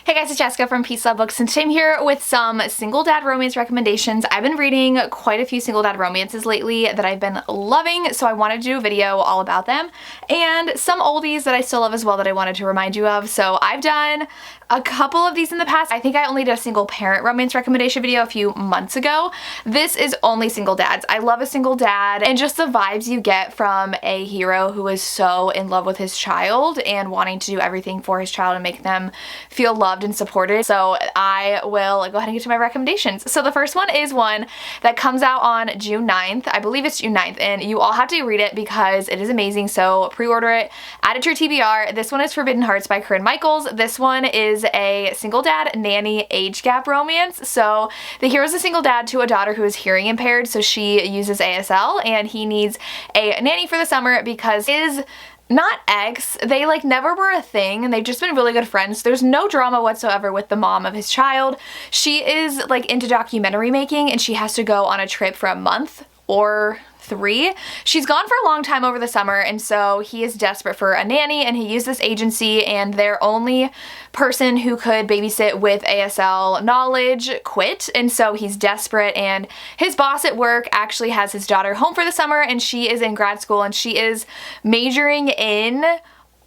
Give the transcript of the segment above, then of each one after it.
Hey guys, it's Jessica from Peace Love Books, and today I'm here with some single dad romance recommendations. I've been reading quite a few single dad romances lately that I've been loving, so I wanted to do a video all about them, and some oldies that I still love as well that I wanted to remind you of. So I've done a couple of these in the past. I think I only did a single parent romance recommendation video a few months ago. This is only single dads. I love a single dad and just the vibes you get from a hero who is so in love with his child and wanting to do everything for his child and make them feel loved and supported. So I will go ahead and get to my recommendations. So the first one is one that comes out on June 9th. I believe it's June 9th, and you all have to read it because it is amazing. So pre-order it, add it to your TBR. This one is Forbidden Hearts by Corinne Michaels. This one is a single dad nanny age gap romance. So the hero is a single dad to a daughter who is hearing impaired, so she uses ASL, and he needs a nanny for the summer because his not ex, they never were a thing, and they've just been really good friends. There's no drama whatsoever with the mom of his child. She is into documentary making, and she has to go on a trip for a month or 3. She's gone for a long time over the summer, and so he is desperate for a nanny, and he used this agency, and their only person who could babysit with ASL knowledge quit, and so he's desperate, and his boss at work actually has his daughter home for the summer, and she is in grad school, and she is majoring in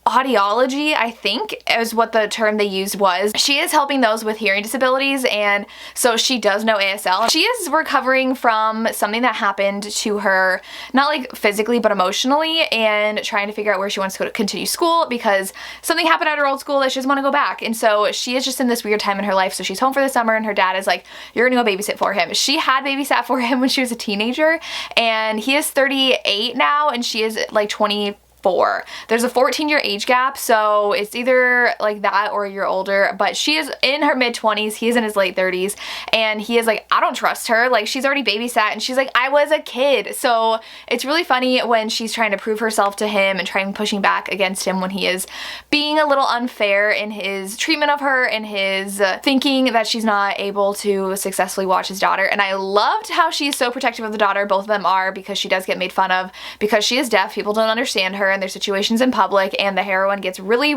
audiology, I think is what the term they used was. She is helping those with hearing disabilities, and so she does know ASL. She is recovering from something that happened to her, not physically but emotionally, and trying to figure out where she wants to continue school because something happened at her old school that she doesn't want to go back. And so she is just in this weird time in her life. So she's home for the summer, and her dad is like, you're gonna go babysit for him. She had babysat for him when she was a teenager, and he is 38 now, and she is 24. There's a 14-year age gap, so it's either that or you're older, but she is in her mid-20s, he's in his late 30s, and he is I don't trust her. She's already babysat, and she's like, I was a kid. So it's really funny when she's trying to prove herself to him and pushing back against him when he is being a little unfair in his treatment of her and his thinking that she's not able to successfully watch his daughter. And I loved how she's so protective of the daughter. Both of them are, because she does get made fun of because she is deaf. People don't understand her and their situations in public, and the heroine gets really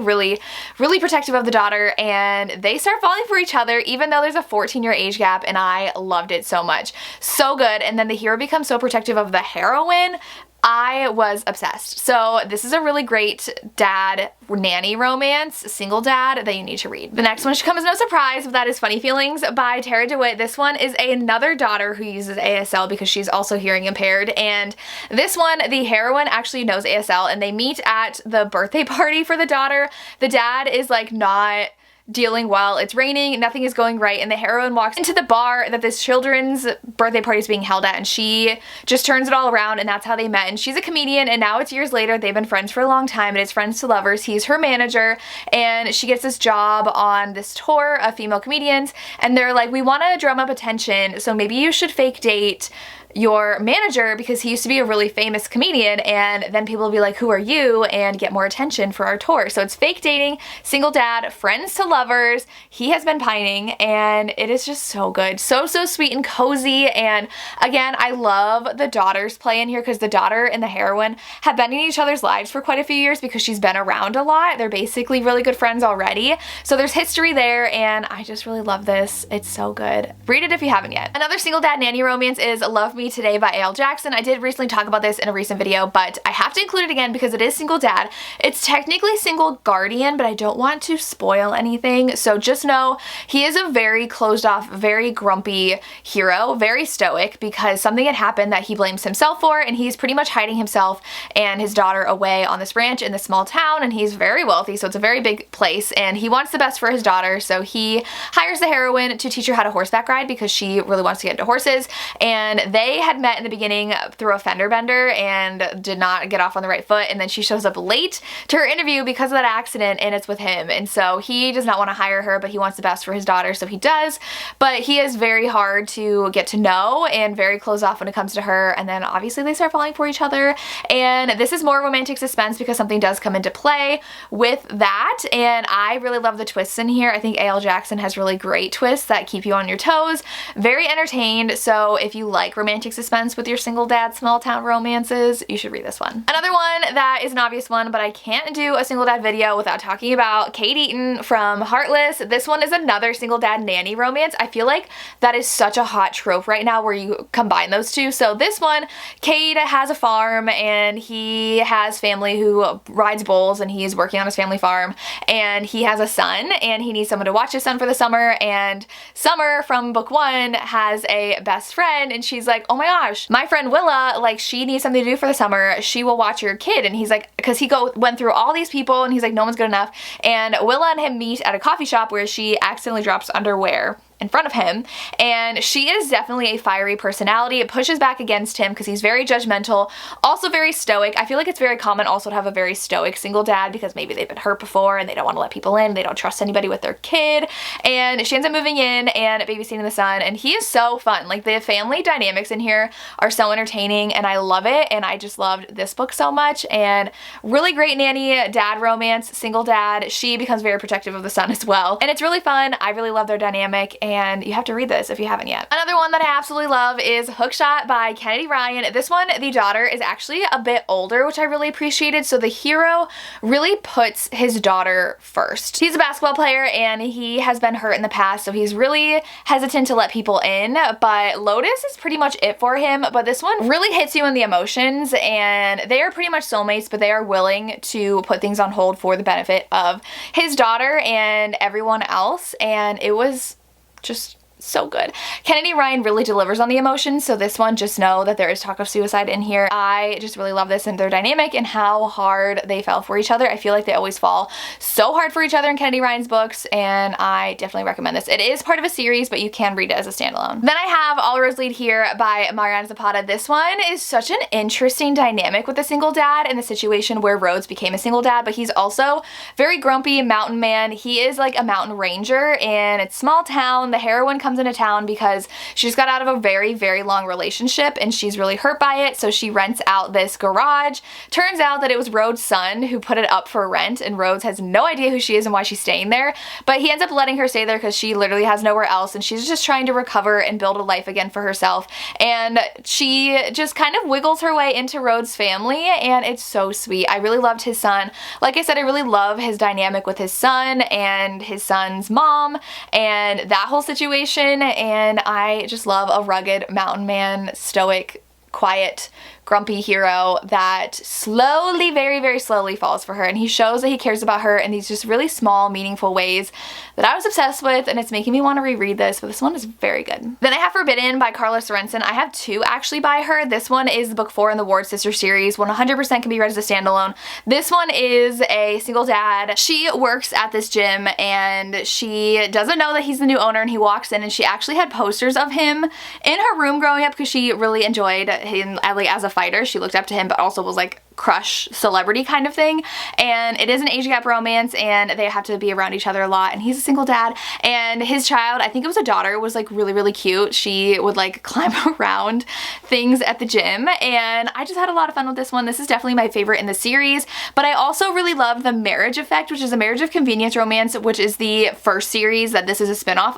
protective of the daughter, and they start falling for each other even though there's a 14-year age gap, and I loved it so much. So good. And then the hero becomes so protective of the heroine. I was obsessed. So this is a really great dad nanny romance, single dad, that you need to read. The next one should come as no surprise, but that is Funny Feelings by Tara DeWitt. This one is another daughter who uses ASL because she's also hearing impaired, and this one, the heroine actually knows ASL, and they meet at the birthday party for the daughter. The dad is not dealing well. It's raining, nothing is going right, and the heroine walks into the bar that this children's birthday party is being held at, and she just turns it all around, and that's how they met. And she's a comedian, and now it's years later. They've been friends for a long time, and it's friends to lovers. He's her manager, and she gets this job on this tour of female comedians, and they're like, we want to drum up attention, so maybe you should fake date your manager because he used to be a really famous comedian, and then people will be like, who are you, and get more attention for our tour. So it's fake dating, single dad, friends to lovers. He has been pining, and it is just so good. So sweet and cozy. And again, I love the daughter's play in here because the daughter and the heroine have been in each other's lives for quite a few years because she's been around a lot. They're basically really good friends already. So there's history there, and I just really love this. It's so good. Read it if you haven't yet. Another single dad nanny romance is Love Me Today by A.L. Jackson. I did recently talk about this in a recent video, but I have to include it again because it is single dad. It's technically single guardian, but I don't want to spoil anything. So just know he is a very closed off, very grumpy hero, very stoic because something had happened that he blames himself for, and he's pretty much hiding himself and his daughter away on this ranch in this small town, and he's very wealthy, so it's a very big place, and he wants the best for his daughter. So he hires the heroine to teach her how to horseback ride because she really wants to get into horses, and they had met in the beginning through a fender bender and did not get off on the right foot, and then she shows up late to her interview because of that accident, and it's with him. And so he does not want to hire her, but he wants the best for his daughter, so he does. But he is very hard to get to know and very closed off when it comes to her, and then obviously they start falling for each other. And this is more romantic suspense because something does come into play with that, and I really love the twists in here. I think A.L. Jackson has really great twists that keep you on your toes. Very entertained, so if you like romantic romantic suspense with your single dad small town romances, you should read this one. Another one that is an obvious one, but I can't do a single dad video without talking about Kate Eaton from Heartless. This one is another single dad nanny romance. I feel like that is such a hot trope right now where you combine those two. So this one, Cade has a farm and he has family who rides bulls and he's working on his family farm, and he has a son and he needs someone to watch his son for the summer, and Summer from book 1 has a best friend and she's like, oh my gosh, my friend Willa, like, she needs something to do for the summer, she will watch your kid. And he's like, because he went through all these people and he's like, no one's good enough. And Willa and him meet at a coffee shop where she accidentally drops underwear in front of him, and she is definitely a fiery personality. It pushes back against him because he's very judgmental, also very stoic. I feel like it's very common also to have a very stoic single dad because maybe they've been hurt before and they don't want to let people in, they don't trust anybody with their kid, and she ends up moving in and babysitting the son, and he is so fun. Like, the family dynamics in here are so entertaining and I love it, and I just loved this book so much. And really great nanny dad romance, single dad. She becomes very protective of the son as well, and it's really fun. I really love their dynamic, and you have to read this if you haven't yet. Another one that I absolutely love is Hookshot by Kennedy Ryan. This one, the daughter is actually a bit older, which I really appreciated, so the hero really puts his daughter first. He's a basketball player and he has been hurt in the past, so he's really hesitant to let people in, but Lotus is pretty much it for him. But this one really hits you in the emotions, and they are pretty much soulmates, but they are willing to put things on hold for the benefit of his daughter and everyone else, and it was just so good. Kennedy Ryan really delivers on the emotions, so this one, just know that there is talk of suicide in here. I just really love this and their dynamic and how hard they fell for each other. I feel like they always fall so hard for each other in Kennedy Ryan's books, and I definitely recommend this. It is part of a series, but you can read it as a standalone. Then I have All Rhodes Lead here by Mariana Zapata. This one is such an interesting dynamic with a single dad in the situation where Rhodes became a single dad, but he's also very grumpy mountain man. He is like a mountain ranger, and it's small town. The heroine comes into town because she just got out of a very, very long relationship and she's really hurt by it, so she rents out this garage. Turns out that it was Rhodes' son who put it up for rent, and Rhodes has no idea who she is and why she's staying there, but he ends up letting her stay there because she literally has nowhere else and she's just trying to recover and build a life again for herself, and she just kind of wiggles her way into Rhodes' family, and it's so sweet. I really loved his son. Like I said, I really love his dynamic with his son and his son's mom and that whole situation, and I just love a rugged mountain man, stoic, quiet, grumpy hero that slowly, very, very slowly falls for her, and he shows that he cares about her in these just really small, meaningful ways that I was obsessed with, and it's making me want to reread this, but this one is very good. Then I have Forbidden by Carla Sorensen. I have two actually by her. This one is book 4 in the Ward Sister series. 100% can be read as a standalone. This one is a single dad. She works at this gym and she doesn't know that he's the new owner, and he walks in and she actually had posters of him in her room growing up because she really enjoyed him as a fighter. She looked up to him, but also was like crush celebrity kind of thing, and it is an age gap romance and they have to be around each other a lot, and he's a single dad, and his child, I think it was a daughter, was like really, really cute. She would like climb around things at the gym, and I just had a lot of fun with this one. This is definitely my favorite in the series, but I also really love The Marriage Effect, which is a marriage of convenience romance, which is the first series that this is a spin-off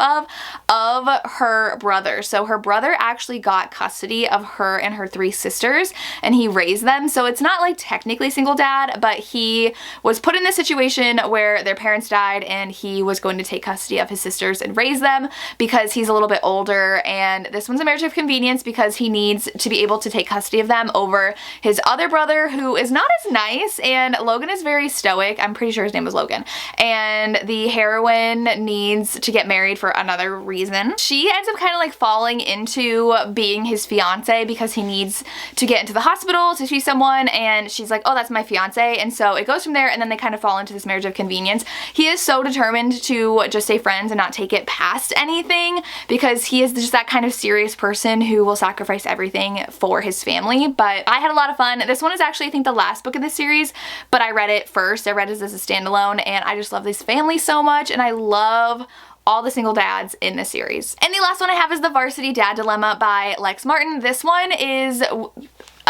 of her brother. So her brother actually got custody of her and her 3 sisters, and he raised them, so it's not like technically single dad, but he was put in this situation where their parents died and he was going to take custody of his sisters and raise them because he's a little bit older, and this one's a marriage of convenience because he needs to be able to take custody of them over his other brother, who is not as nice, and Logan is very stoic. I'm pretty sure his name was Logan, and the heroine needs to get married for another reason. She ends up kind of like falling into being his fiance because he needs to get into the hospital to see someone, and she's like, oh, that's my fiance, and so it goes from there, and then they kind of fall into this marriage of convenience. He is so determined to just stay friends and not take it past anything because he is just that kind of serious person who will sacrifice everything for his family. But I had a lot of fun. This one is actually, I think, the last book of this series, but I read it first. I read it as a standalone, and I just love this family so much, and I love all the single dads in this series. And the last one I have is The Varsity Dad Dilemma by Lex Martin. This one is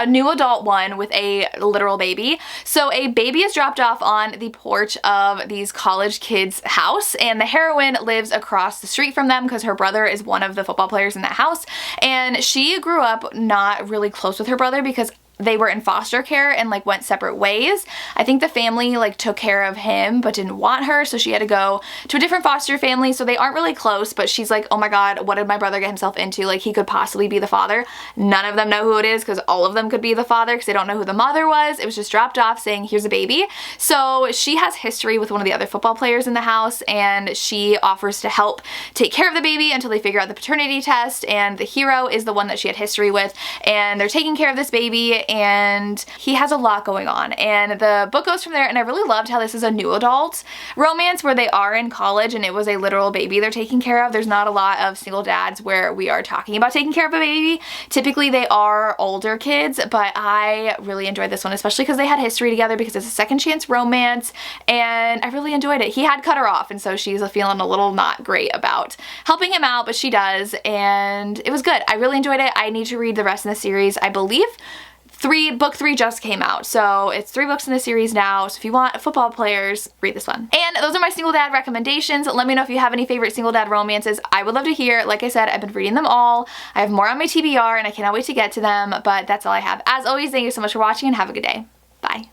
a new adult one with a literal baby. So a baby is dropped off on the porch of these college kids' house, and the heroine lives across the street from them because her brother is one of the football players in that house, and she grew up not really close with her brother because they were in foster care and like went separate ways. I think the family like took care of him but didn't want her, so she had to go to a different foster family, so they aren't really close, but she's like, oh my god, what did my brother get himself into? Like, he could possibly be the father. None of them know who it is because all of them could be the father because they don't know who the mother was. It was just dropped off saying, here's a baby. So she has history with one of the other football players in the house, and she offers to help take care of the baby until they figure out the paternity test, and the hero is the one that she had history with, and they're taking care of this baby, and he has a lot going on, and the book goes from there. And I really loved how this is a new adult romance where they are in college and it was a literal baby they're taking care of. There's not a lot of single dads where we are talking about taking care of a baby. Typically they are older kids, but I really enjoyed this one, especially because they had history together, because it's a second chance romance, and I really enjoyed it. He had cut her off, and so she's feeling a little not great about helping him out, but she does, and it was good. I really enjoyed it. I need to read the rest of the series. I believe book 3 just came out, so it's 3 books in the series now. So if you want football players, read this one. And those are my single dad recommendations. Let me know if you have any favorite single dad romances. I would love to hear. Like I said, I've been reading them all. I have more on my TBR and I cannot wait to get to them, but that's all I have. As always, thank you so much for watching and have a good day. Bye.